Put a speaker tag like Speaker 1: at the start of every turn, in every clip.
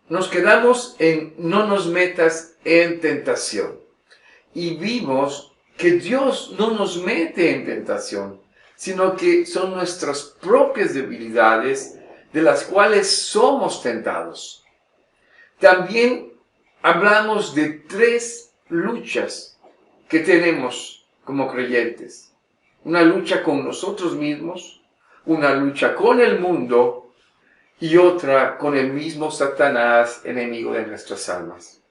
Speaker 1: nos quedamos en no nos metas en tentación. Y vimos que Dios no nos mete en tentación, sino que son nuestras propias debilidades de las cuales somos tentados. También hablamos de 3 luchas que tenemos como creyentes. Una lucha con nosotros mismos, una lucha con el mundo y otra con el mismo Satanás, enemigo de nuestras almas.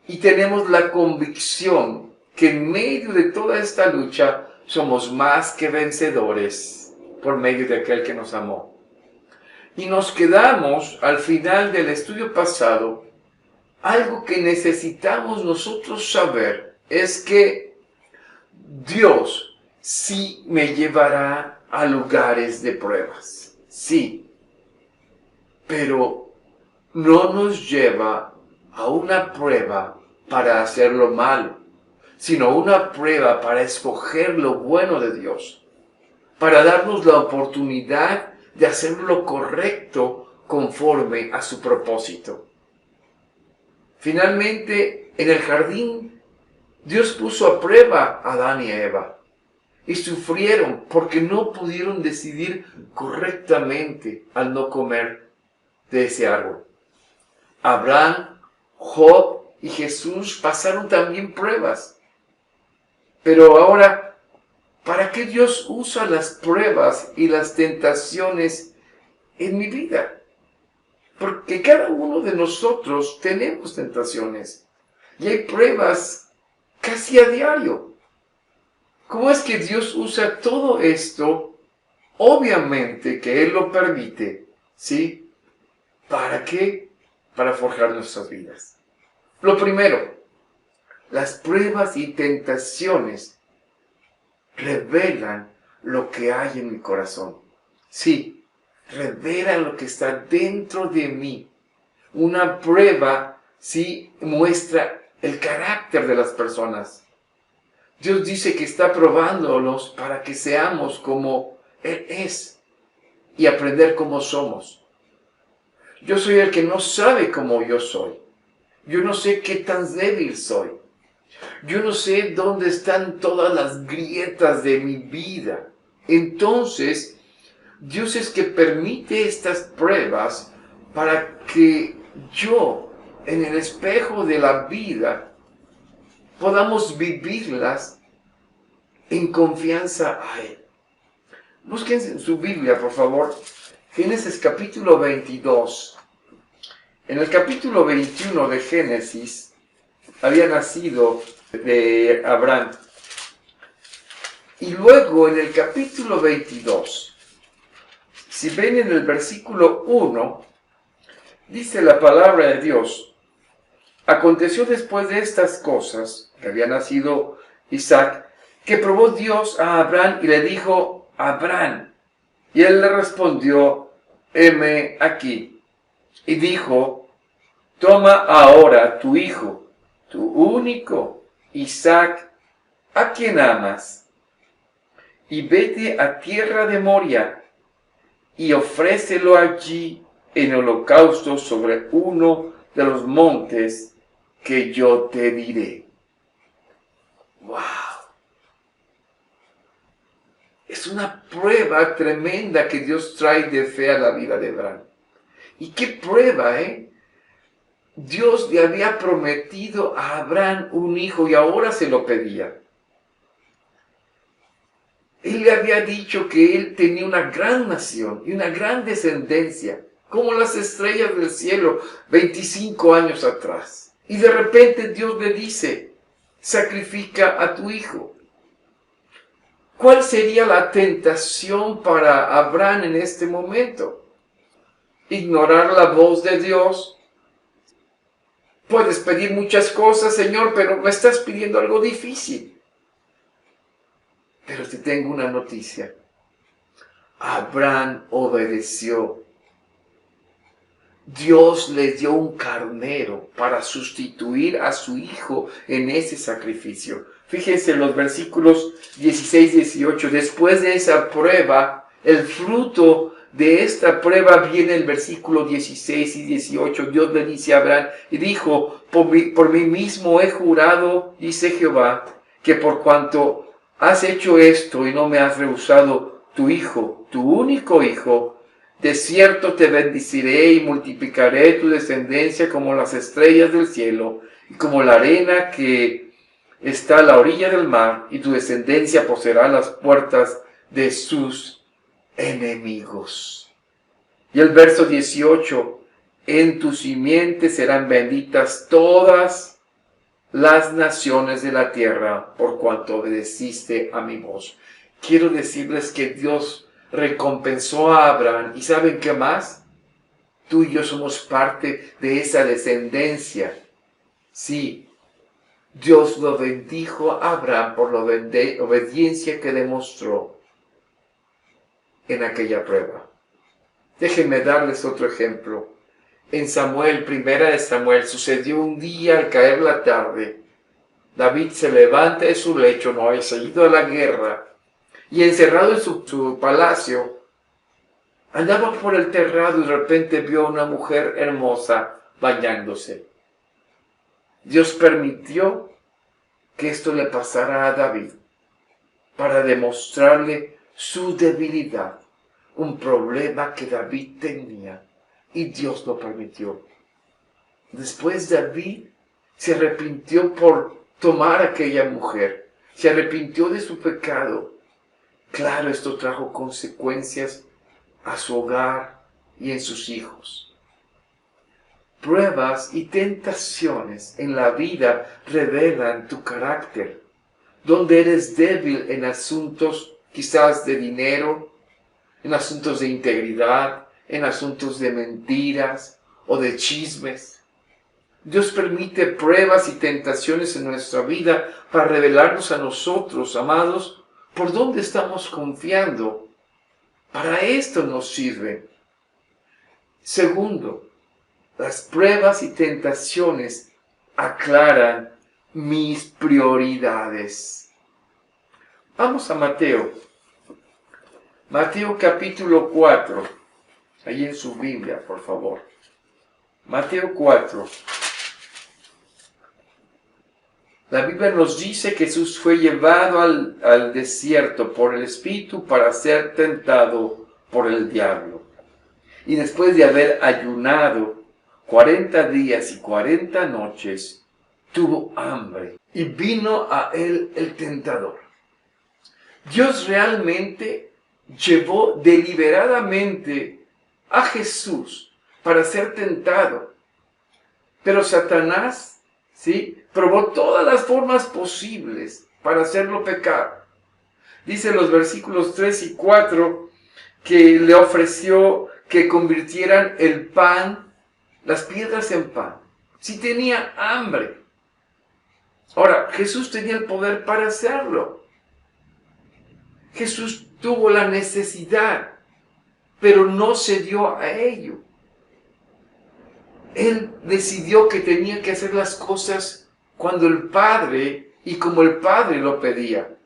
Speaker 1: Y tenemos la convicción que en medio de toda esta lucha somos más que vencedores por medio de aquel que nos amó. Y nos quedamos al final del estudio pasado, algo que necesitamos nosotros saber es que Dios sí me llevará a lugares de pruebas, sí, pero no nos lleva a una prueba para hacer lo malo, sino una prueba para escoger lo bueno de Dios, para darnos la oportunidad de hacer lo correcto conforme a su propósito. Finalmente, en el jardín, Dios puso a prueba a Adán y a Eva, y sufrieron porque no pudieron decidir correctamente al no comer de ese árbol. Abraham, Job y Jesús pasaron también pruebas. Pero ahora, ¿para qué Dios usa las pruebas y las tentaciones en mi vida? Porque cada uno de nosotros tenemos tentaciones y hay pruebas casi a diario. ¿Cómo es que Dios usa todo esto? Obviamente que Él lo permite, ¿sí? ¿Para qué? Para forjar nuestras vidas. Lo primero, las pruebas y tentaciones revelan lo que hay en mi corazón. Sí, revelan lo que está dentro de mí. Una prueba, sí, muestra el carácter de las personas. Dios dice que está probándolos para que seamos como Él es y aprender cómo somos. Yo soy el que no sabe cómo yo soy. Yo no sé qué tan débil soy. Yo no sé dónde están todas las grietas de mi vida. Entonces, Dios es que permite estas pruebas para que yo, en el espejo de la vida, podamos vivirlas en confianza a Él. Busquen en su Biblia, por favor, Génesis capítulo 22. En el capítulo 21 de Génesis había nacido de Abraham. Y luego en el capítulo 22, si ven en el versículo 1, dice la palabra de Dios: aconteció después de estas cosas, que había nacido Isaac, que probó Dios a Abraham y le dijo: Abraham. Y él le respondió: heme aquí. Y dijo: toma ahora tu hijo, tu único, Isaac, a quien amas, y vete a tierra de Moria, y ofrécelo allí en holocausto sobre uno de los montes que yo te diré. ¡Wow! Es una prueba tremenda que Dios trae de fe a la vida de Abraham. ¿Y qué prueba, Dios le había prometido a Abraham un hijo y ahora se lo pedía. Él le había dicho que él tenía una gran nación y una gran descendencia, como las estrellas del cielo 25 años atrás. Y de repente Dios le dice: sacrifica a tu hijo. ¿Cuál sería la tentación para Abraham en este momento? Ignorar la voz de Dios. Puedes pedir muchas cosas, Señor, pero me estás pidiendo algo difícil. Pero te tengo una noticia. Abraham obedeció. Dios le dio un carnero para sustituir a su hijo en ese sacrificio. Fíjense en los versículos 16 y 18. Después de esa prueba, el fruto de esta prueba viene el versículo 16 y 18. Dios le dice a Abraham y dijo, por mí mismo he jurado, dice Jehová, que por cuanto has hecho esto y no me has rehusado tu hijo, tu único hijo, de cierto te bendeciré y multiplicaré tu descendencia como las estrellas del cielo y como la arena que está a la orilla del mar, y tu descendencia poseerá las puertas de sus enemigos. Y el verso 18, en tu simiente serán benditas todas las naciones de la tierra, por cuanto obedeciste a mi voz. Quiero decirles que Dios recompensó a Abraham, y ¿saben qué más? Tú y yo somos parte de esa descendencia. Sí, Dios lo bendijo a Abraham por la obediencia que demostró en aquella prueba. Déjenme darles otro ejemplo. En Samuel, primera de Samuel, sucedió un día al caer la tarde. David se levanta de su lecho, no había ido a la guerra, y encerrado en su palacio, andaba por el terrado y de repente vio a una mujer hermosa bañándose. Dios permitió que esto le pasara a David para demostrarle su debilidad, un problema que David tenía, y Dios lo permitió. Después David se arrepintió por tomar a aquella mujer, se arrepintió de su pecado. Claro, esto trajo consecuencias a su hogar y en sus hijos. Pruebas y tentaciones en la vida revelan tu carácter, donde eres débil en asuntos quizás de dinero, en asuntos de integridad, en asuntos de mentiras o de chismes. Dios permite pruebas y tentaciones en nuestra vida para revelarnos a nosotros, amados, por dónde estamos confiando. Para esto nos sirve. Segundo, las pruebas y tentaciones aclaran mis prioridades. Vamos a Mateo. Mateo capítulo 4. Ahí en su Biblia, por favor. Mateo 4. La Biblia nos dice que Jesús fue llevado al desierto por el Espíritu para ser tentado por el diablo. Y después de haber ayunado 40 días y 40 noches, tuvo hambre. Y vino a él el tentador. Dios realmente llevó deliberadamente a Jesús para ser tentado. Pero Satanás, ¿sí?, probó todas las formas posibles para hacerlo pecar. Dice los versículos 3 y 4 que le ofreció que convirtieran el pan, las piedras en pan. Si tenía hambre. Ahora, Jesús tenía el poder para hacerlo. Jesús tuvo la necesidad, pero no cedió a ello. Él decidió que tenía que hacer las cosas cuando el Padre y como el Padre lo pedía.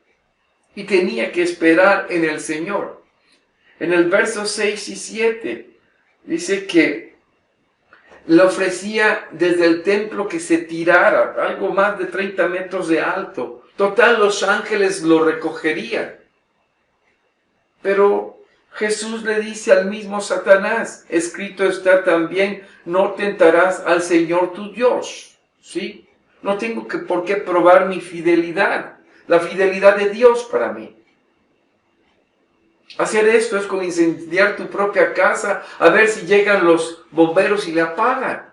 Speaker 1: Y tenía que esperar en el Señor. En el verso 6 y 7 dice que le ofrecía desde el templo que se tirara, algo más de 30 metros de alto. Total, los ángeles lo recogerían. Pero Jesús le dice al mismo Satanás, escrito está también, no tentarás al Señor tu Dios. ¿Sí? No tengo por qué probar mi fidelidad, la fidelidad de Dios para mí. Hacer esto es como incendiar tu propia casa, a ver si llegan los bomberos y la apagan.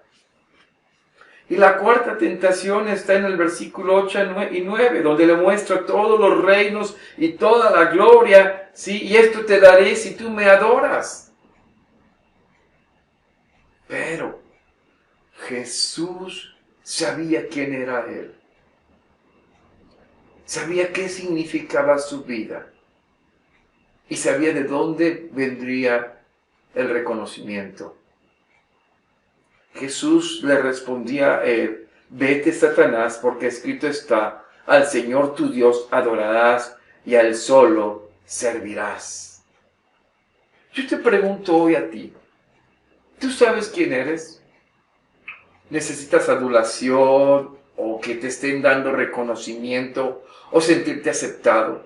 Speaker 1: Y la cuarta tentación está en el versículo 8 y 9, donde le muestra todos los reinos y toda la gloria, ¿sí? Y esto te daré si tú me adoras. Pero Jesús sabía quién era Él. Sabía qué significaba su vida. Y sabía de dónde vendría el reconocimiento. Jesús le respondía a él, vete Satanás, porque escrito está, al Señor tu Dios adorarás y a Él solo servirás. Yo te pregunto hoy a ti, ¿tú sabes quién eres? ¿Necesitas adulación o que te estén dando reconocimiento o sentirte aceptado?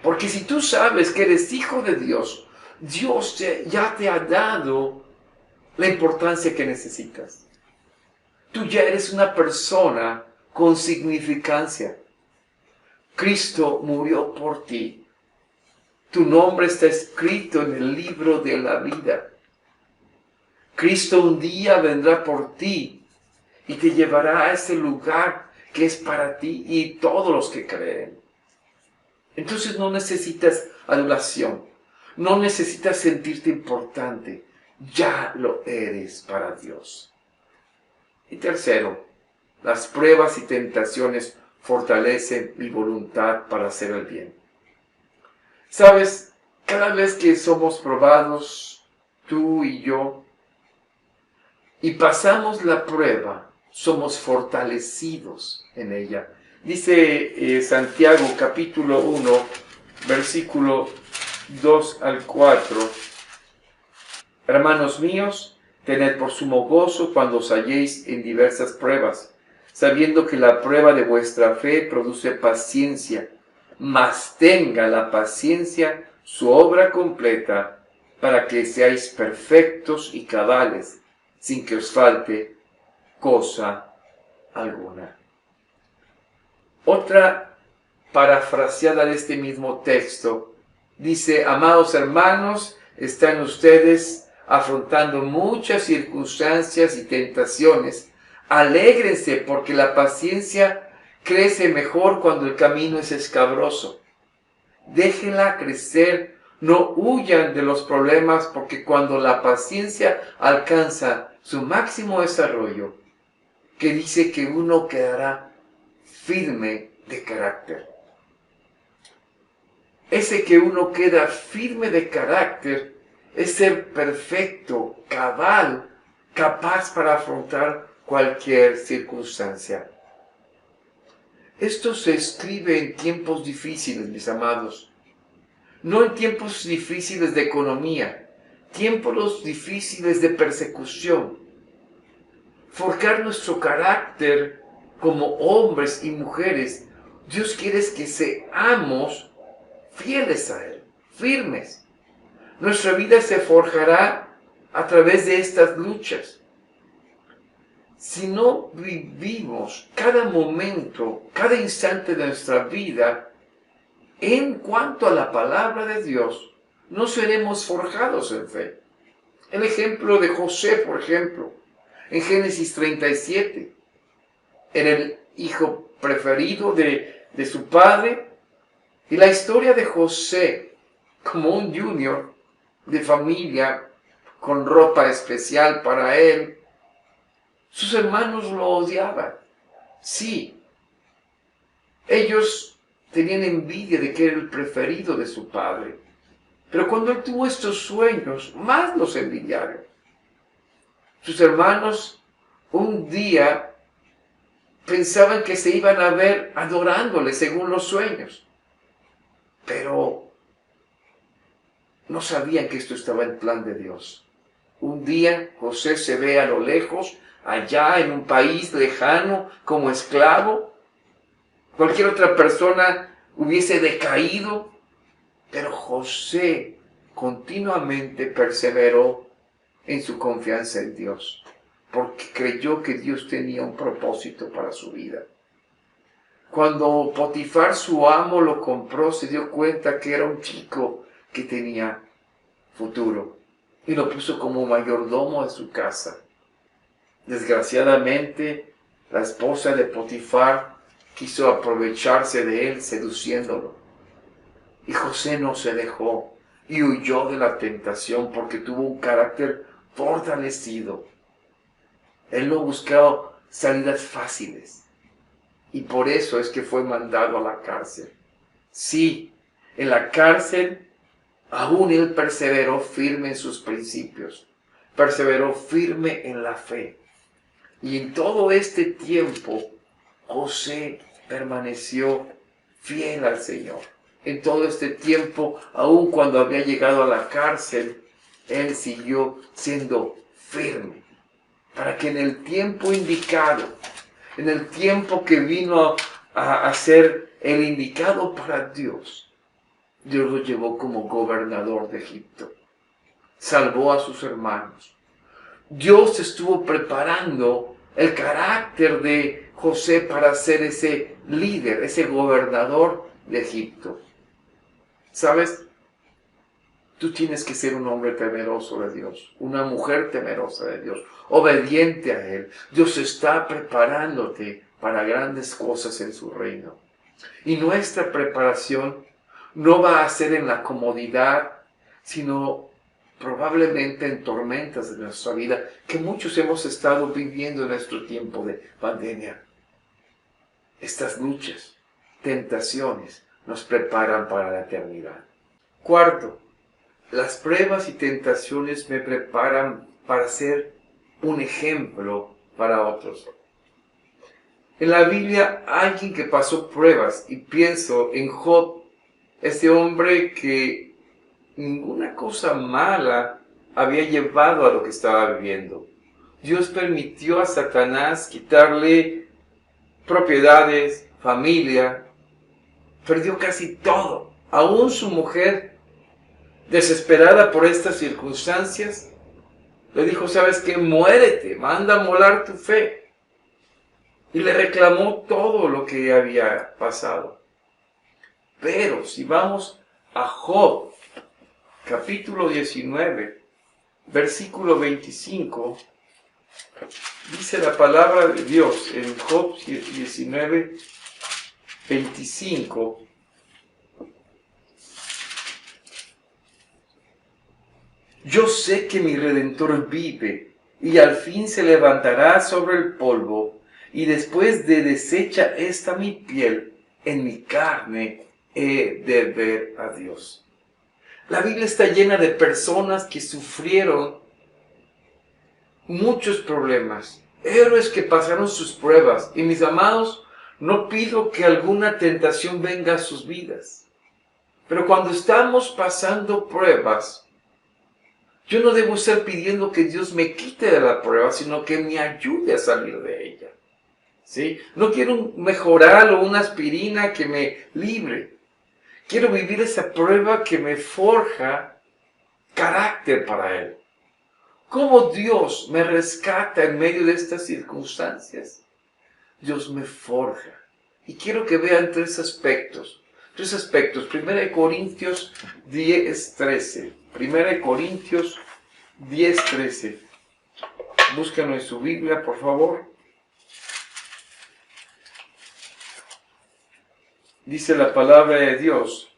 Speaker 1: Porque si tú sabes que eres hijo de Dios, Dios ya te ha dado la importancia que necesitas. Tú ya eres una persona con significancia. Cristo murió por ti. Tu nombre está escrito en el libro de la vida. Cristo un día vendrá por ti y te llevará a ese lugar que es para ti y todos los que creen. Entonces no necesitas adulación, no necesitas sentirte importante, ya lo eres para Dios. Y tercero, las pruebas y tentaciones fortalecen mi voluntad para hacer el bien. Sabes, cada vez que somos probados, tú y yo, y pasamos la prueba, somos fortalecidos en ella. Dice Santiago capítulo 1, versículo 2 al 4. Hermanos míos, tened por sumo gozo cuando os halléis en diversas pruebas, sabiendo que la prueba de vuestra fe produce paciencia, mas tenga la paciencia su obra completa, para que seáis perfectos y cabales, sin que os falte cosa alguna. Otra parafraseada de este mismo texto dice: amados hermanos, están ustedes afrontando muchas circunstancias y tentaciones. Alégrense porque la paciencia crece mejor cuando el camino es escabroso. Déjenla crecer, no huyan de los problemas, porque cuando la paciencia alcanza su máximo desarrollo, que dice que uno quedará firme de carácter. Ese que uno queda firme de carácter es ser perfecto, cabal, capaz para afrontar cualquier circunstancia. Esto se escribe en tiempos difíciles, mis amados. No en tiempos difíciles de economía, tiempos difíciles de persecución. Forjar nuestro carácter como hombres y mujeres, Dios quiere que seamos fieles a Él, firmes. Nuestra vida se forjará a través de estas luchas. Si no vivimos cada momento, cada instante de nuestra vida en cuanto a la palabra de Dios, no seremos forjados en fe. El ejemplo de José, por ejemplo, en Génesis 37, era el hijo preferido de su padre, y la historia de José como un junior de familia con ropa especial para él, sus hermanos lo odiaban. Sí, ellos tenían envidia de que era el preferido de su padre, pero cuando él tuvo estos sueños, más los envidiaron. Sus hermanos un día pensaban que se iban a ver adorándole según los sueños, pero no sabían que esto estaba en plan de Dios. Un día José se ve a lo lejos, allá en un país lejano, como esclavo. Cualquier otra persona hubiese decaído, pero José continuamente perseveró en su confianza en Dios, porque creyó que Dios tenía un propósito para su vida. Cuando Potifar, su amo, lo compró, se dio cuenta que era un chico que tenía futuro y lo puso como mayordomo de su casa. Desgraciadamente, la esposa de Potifar quiso aprovecharse de él, seduciéndolo. Y José no se dejó y huyó de la tentación porque tuvo un carácter fortalecido. Él no buscaba salidas fáciles y por eso es que fue mandado a la cárcel. Sí, en la cárcel aún él perseveró firme en sus principios, perseveró firme en la fe. Y en todo este tiempo, José permaneció fiel al Señor. En todo este tiempo, aun cuando había llegado a la cárcel, él siguió siendo firme, para que en el tiempo indicado, en el tiempo que vino a ser el indicado para Dios, Dios lo llevó como gobernador de Egipto. Salvó a sus hermanos. Dios estuvo preparando el carácter de José para ser ese líder, ese gobernador de Egipto. ¿Sabes? Tú tienes que ser un hombre temeroso de Dios, una mujer temerosa de Dios, obediente a Él. Dios está preparándote para grandes cosas en su reino. Y nuestra preparación no va a ser en la comodidad, sino probablemente en tormentas de nuestra vida, que muchos hemos estado viviendo en nuestro tiempo de pandemia. Estas luchas, tentaciones, nos preparan para la eternidad. Cuarto, las pruebas y tentaciones me preparan para ser un ejemplo para otros. En la Biblia, alguien que pasó pruebas, y pienso en Job, este hombre que ninguna cosa mala había llevado a lo que estaba viviendo. Dios permitió a Satanás quitarle propiedades, familia, perdió casi todo. Aún su mujer, desesperada por estas circunstancias, le dijo, ¿sabes qué? Muérete, manda a molar tu fe. Y le reclamó todo lo que había pasado. Pero si vamos a Job, capítulo 19, versículo 25, dice la palabra de Dios en Job 19, 25. Yo sé que mi Redentor vive y al fin se levantará sobre el polvo, y después de deshecha esta mi piel, en mi carne he de ver a Dios. La Biblia está llena de personas que sufrieron muchos problemas, héroes que pasaron sus pruebas. Y mis amados, no pido que alguna tentación venga a sus vidas, pero cuando estamos pasando pruebas, yo no debo estar pidiendo que Dios me quite de la prueba, sino que me ayude a salir de ella. ¿Sí? No quiero un mejoral o una aspirina que me libre. Quiero vivir esa prueba que me forja carácter para Él. ¿Cómo Dios me rescata en medio de estas circunstancias? Dios me forja. Y quiero que vean tres aspectos. 1 Corintios 10:13. 1 Corintios 10:13. Búsquenlo en su Biblia, por favor. Dice la palabra de Dios: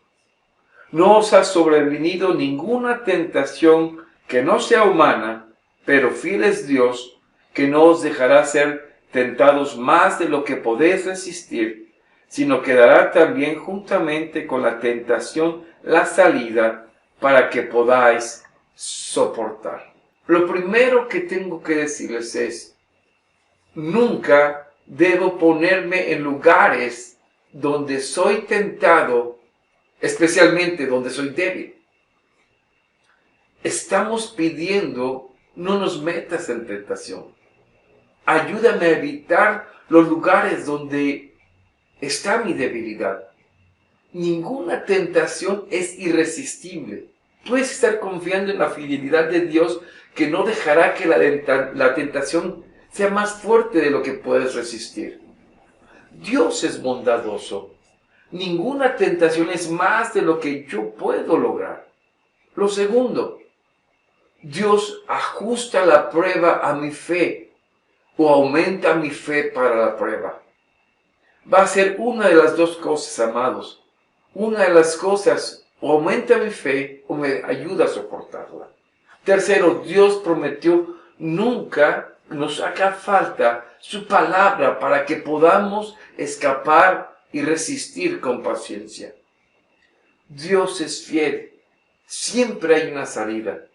Speaker 1: no os ha sobrevenido ninguna tentación que no sea humana, pero fiel es Dios, que no os dejará ser tentados más de lo que podéis resistir, sino que dará también juntamente con la tentación la salida para que podáis soportar. Lo primero que tengo que decirles es, nunca debo ponerme en lugares donde soy tentado, especialmente donde soy débil. Estamos pidiendo, no nos metas en tentación. Ayúdame a evitar los lugares donde está mi debilidad. Ninguna tentación es irresistible. Puedes estar confiando en la fidelidad de Dios, que no dejará que la tentación sea más fuerte de lo que puedes resistir. Dios es bondadoso. Ninguna tentación es más de lo que yo puedo lograr. Lo segundo, Dios ajusta la prueba a mi fe o aumenta mi fe para la prueba. Va a ser una de las dos cosas, amados. Una de las cosas, o aumenta mi fe o me ayuda a soportarla. Tercero, Dios prometió nunca nos haga falta su palabra para que podamos escapar y resistir con paciencia. Dios es fiel. Siempre hay una salida.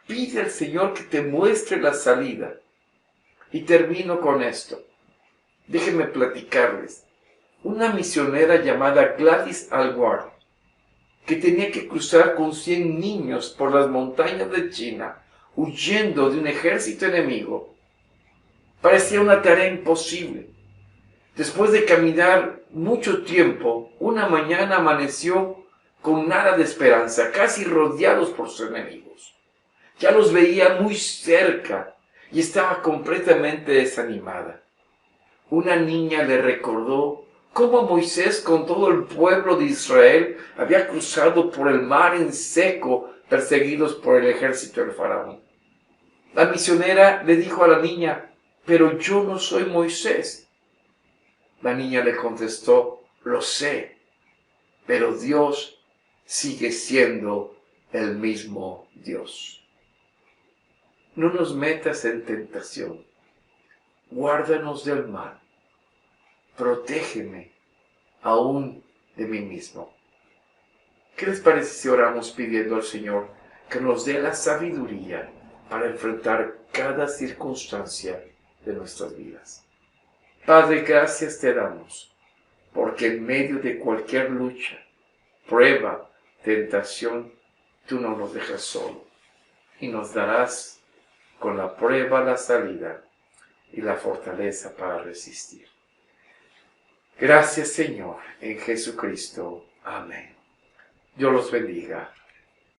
Speaker 1: Pide al Señor que te muestre la salida. Y termino con esto. Déjenme platicarles. Una misionera llamada Gladys Aylward que tenía que cruzar con 100 niños por las montañas de China, huyendo de un ejército enemigo. Parecía una tarea imposible. Después de caminar mucho tiempo, una mañana amaneció con nada de esperanza, casi rodeados por sus enemigos. Ya los veía muy cerca y estaba completamente desanimada. Una niña le recordó cómo Moisés con todo el pueblo de Israel había cruzado por el mar en seco, perseguidos por el ejército del faraón. La misionera le dijo a la niña: «Pero yo no soy Moisés». La niña le contestó: «Lo sé, pero Dios sigue siendo el mismo Dios. No nos metas en tentación, guárdanos del mal, protégeme aún de mí mismo». ¿Qué les parece si oramos pidiendo al Señor que nos dé la sabiduría para enfrentar cada circunstancia de nuestras vidas? Padre, gracias te damos, porque en medio de cualquier lucha, prueba, tentación, tú no nos dejas solo y nos darás con la prueba la salida y la fortaleza para resistir. Gracias, Señor, en Jesucristo. Amén. Dios los bendiga.